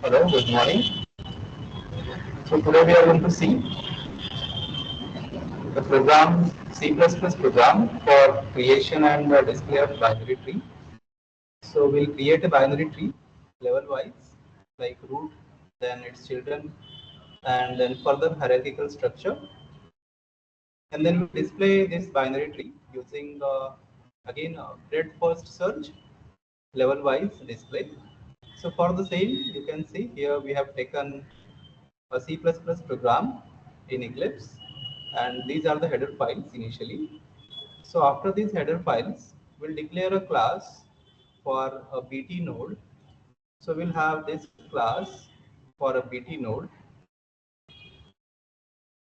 Hello, good morning. So today we are going to see the program C++ program for creation and display of binary tree. So we'll create a binary tree level wise, like root, then its children, and then further hierarchical structure. And then we'll display this binary tree using again breadth first search level wise display. So for the same, you can see here we have taken a C++ program in Eclipse, and these are the header files initially. So after these header files, we'll declare a class for a BT node. So we'll have this class for a BT node.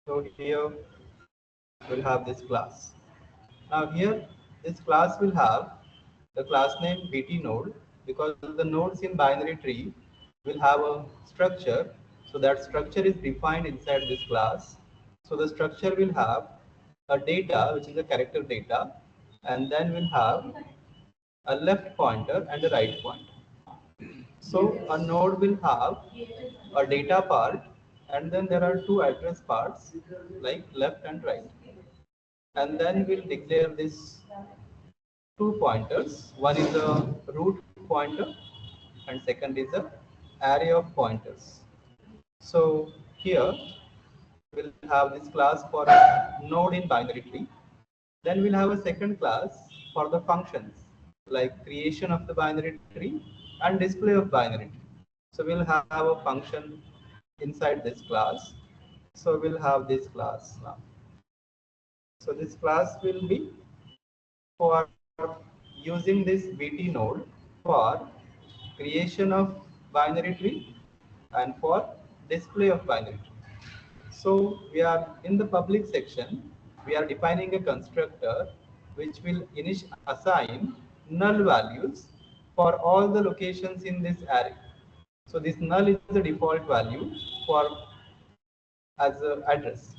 So here we'll have this class. Now here this class will have the class name BT node, because the nodes in binary tree will have a structure. So that structure is defined inside this class. So the structure will have a data, which is a character data, and then we'll have a left pointer and a right pointer. So a node will have a data part, and then there are two address parts like left and right. And then we'll declare this two pointers. One is a root pointer and second is a array of pointers. So here we'll have this class for a node in binary tree. Then we'll have a second class for the functions like creation of the binary tree and display of binary tree. So we'll have a function inside this class. So we'll have this class now. So this class will be for using this BT node for creation of binary tree and for display of binary tree. So we are in the public section, we are defining a constructor which will assign null values for all the locations in this array. So this null is the default value for as a address.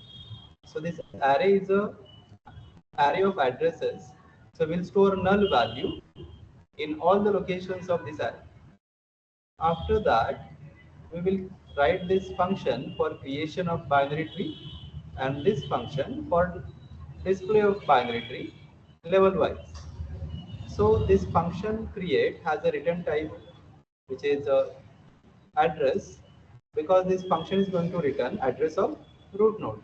So this array is a array of addresses. So we'll store null value in all the locations of this array. After that, we will write this function for creation of binary tree and this function for display of binary tree level wise. So this function create has a return type which is a address, because this function is going to return address of root node,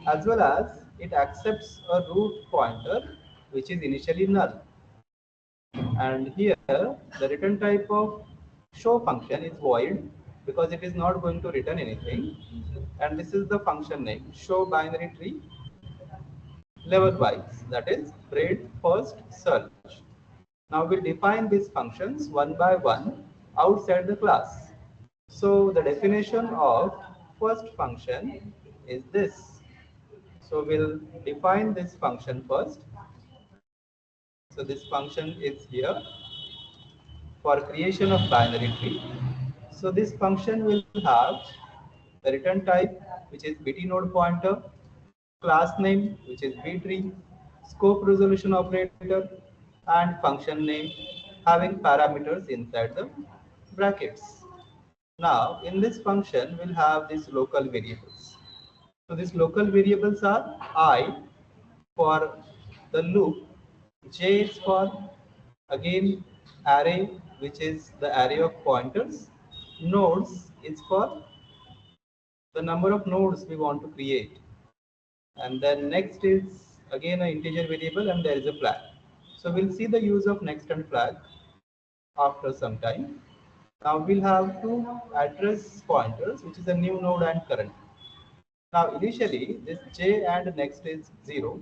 as well as it accepts a root pointer which is initially null. And here the return type of show function is void, because it is not going to return anything. And this is the function name show binary tree level wise, that is breadth first search. Now we'll define these functions one by one outside the class. So the definition of first function is this. So we'll define this function first. So this function is here for creation of binary tree. So this function will have the return type, which is BT node pointer, class name, which is btree, scope resolution operator, and function name having parameters inside the brackets. Now in this function we'll have these local variables. So these local variables are I for the loop, J is for again array, which is the array of pointers, nodes is for the number of nodes we want to create, and then next is again an integer variable and there is a flag. So we'll see the use of next and flag after some time. Now we'll have two address pointers, which is a new node and current. Now initially this j and next is 0,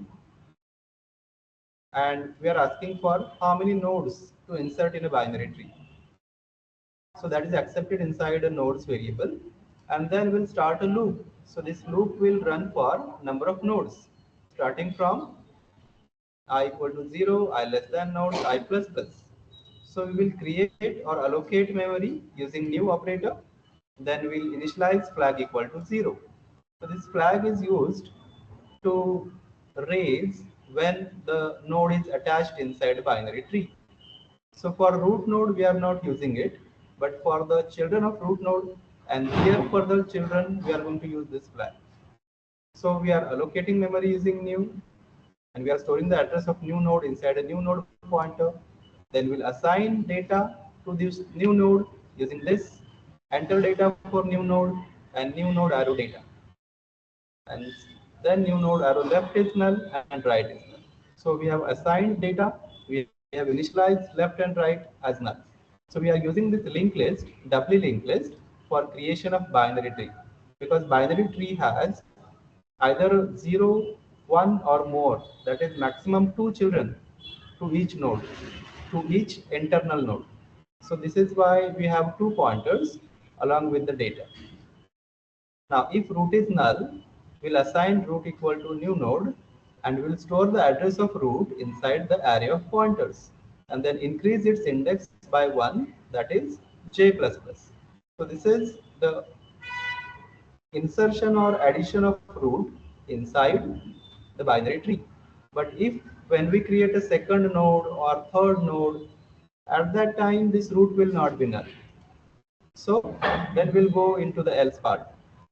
and we are asking for how many nodes to insert in a binary tree. So that is accepted inside a nodes variable, and then we'll start a loop. So this loop will run for number of nodes starting from I equal to 0, I less than node, I plus plus. So we will create or allocate memory using new operator. Then we'll initialize flag equal to 0. So this flag is used to raise when the node is attached inside a binary tree. So for root node we are not using it, but for the children of root node and their further children, we are going to use this flag. So we are allocating memory using new, and we are storing the address of new node inside a new node pointer. Then we'll assign data to this new node using this enter data for new node and new node arrow data. And then new node arrow left is null and right is null. So we have assigned data, we have initialized left and right as null. So we are using this linked list, doubly linked list for creation of binary tree, because binary tree has either 0, 1 or more, that is maximum 2 children to each node, to each internal node. So this is why we have 2 pointers along with the data. Now if root is null, we'll assign root equal to new node and we'll store the address of root inside the array of pointers and then increase its index by 1, that is j++. So this is the insertion or addition of root inside the binary tree. But if when we create a second node or third node, at that time this root will not be null. So then we'll go into the else part.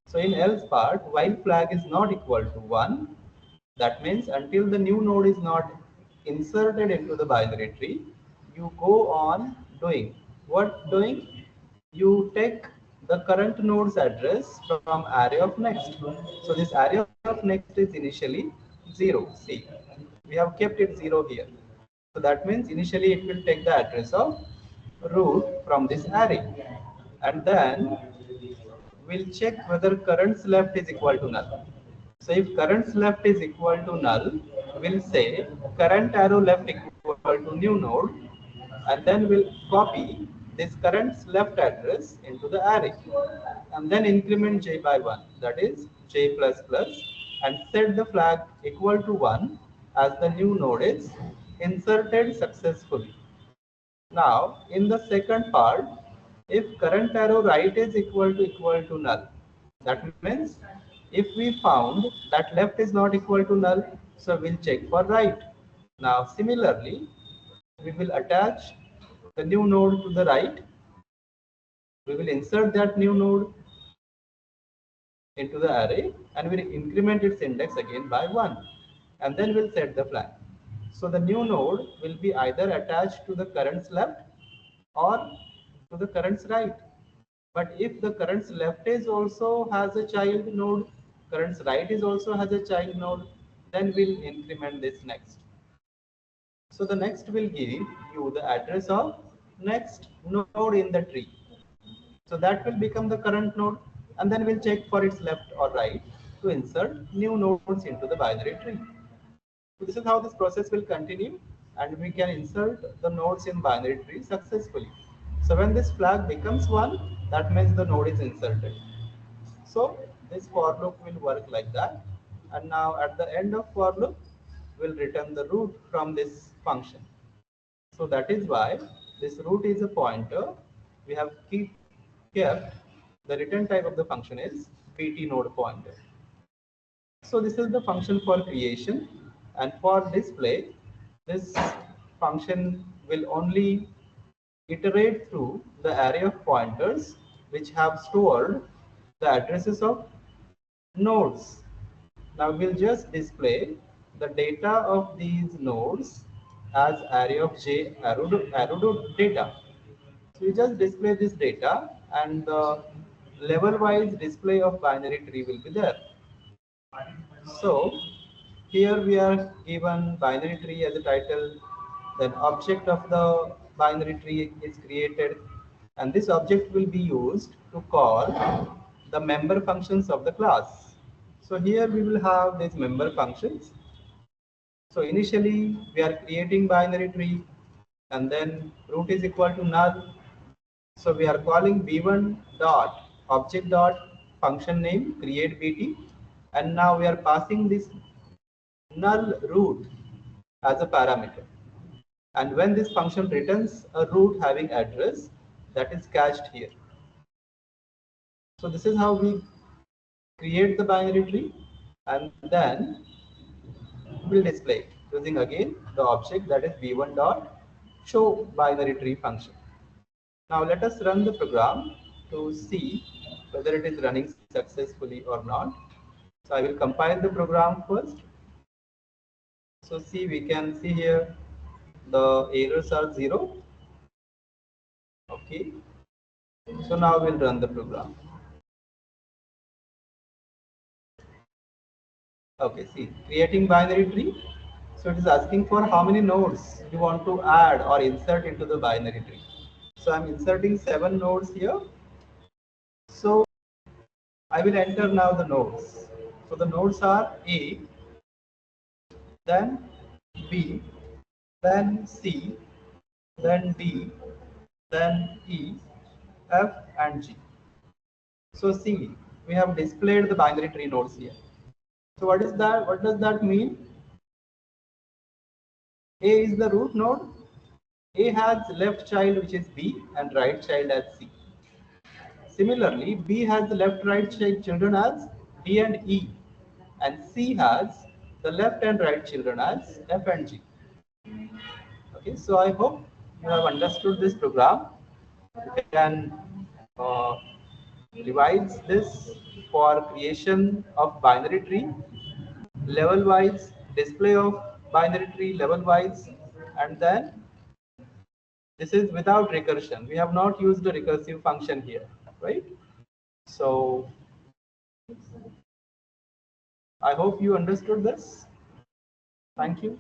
So in else part, while flag is not equal to 1, that means until the new node is not inserted into the binary tree, you go on doing. What doing? You take the current node's address from array of next. So this array of next is initially 0. See, we have kept it 0 here. So that means initially it will take the address of root from this array. And then we'll check whether currents left is equal to null. So if currents left is equal to null, we'll say current arrow left equal to new node, and then we'll copy this current's left address into the array, and then increment j by 1, that is j++, and set the flag equal to 1 as the new node is inserted successfully. Now, in the second part, if current arrow right is equal to null, that means if we found that left is not equal to null, so we'll check for right. Now, similarly, we will attach the new node to the right. We will insert that new node into the array and we'll increment its index again by 1, and then we'll set the flag. So the new node will be either attached to the current's left or to the current's right. But if the current's left is also has a child node, current's right is also has a child node, then we'll increment this next. So the next will give you the address of next node in the tree. So that will become the current node, and then we'll check for its left or right to insert new nodes into the binary tree. So this is how this process will continue, and we can insert the nodes in binary tree successfully. So when this flag becomes 1, that means the node is inserted. So this for loop will work like that. And now at the end of for loop, we'll return the root from this function. So that is why this root is a pointer. We have kept the return type of the function is bt node pointer. So this is the function for creation, and for display, this function will only iterate through the array of pointers which have stored the addresses of nodes. Now we'll just display the data of these nodes as array of j arrow data. So we just display this data, and the level wise display of binary tree will be there. So here we are given binary tree as a title, then object of the binary tree is created, and this object will be used to call the member functions of the class. So here we will have these member functions. So initially we are creating binary tree, and then root is equal to null. So we are calling b1 dot object dot function name create bt, and now we are passing this null root as a parameter. And when this function returns a root having address, that is cached here. So this is how we create the binary tree, and then we'll display it using again the object that is b1 dot show binary tree function. Now let us run the program to see whether it is running successfully or not. So I will compile the program first. So see, we can see here the errors are 0. Okay. So now we'll run the program. Okay, see, creating binary tree. So it is asking for how many nodes you want to add or insert into the binary tree. So I'm inserting 7 nodes here. So I will enter now the nodes. So the nodes are A, then B, then C, then D, then E, F, and G. So see, we have displayed the binary tree nodes here. So what is that? What does that mean? A is the root node. A has left child which is B and right child as C. Similarly, B has the left right children as D and E, and C has the left and right children as F and G. Okay, so I hope you have understood this program. You can uh, revise this for creation of binary tree, level wise, display of binary tree level wise, and then this is without recursion. We have not used the recursive function here, right? So I hope you understood this. Thank you.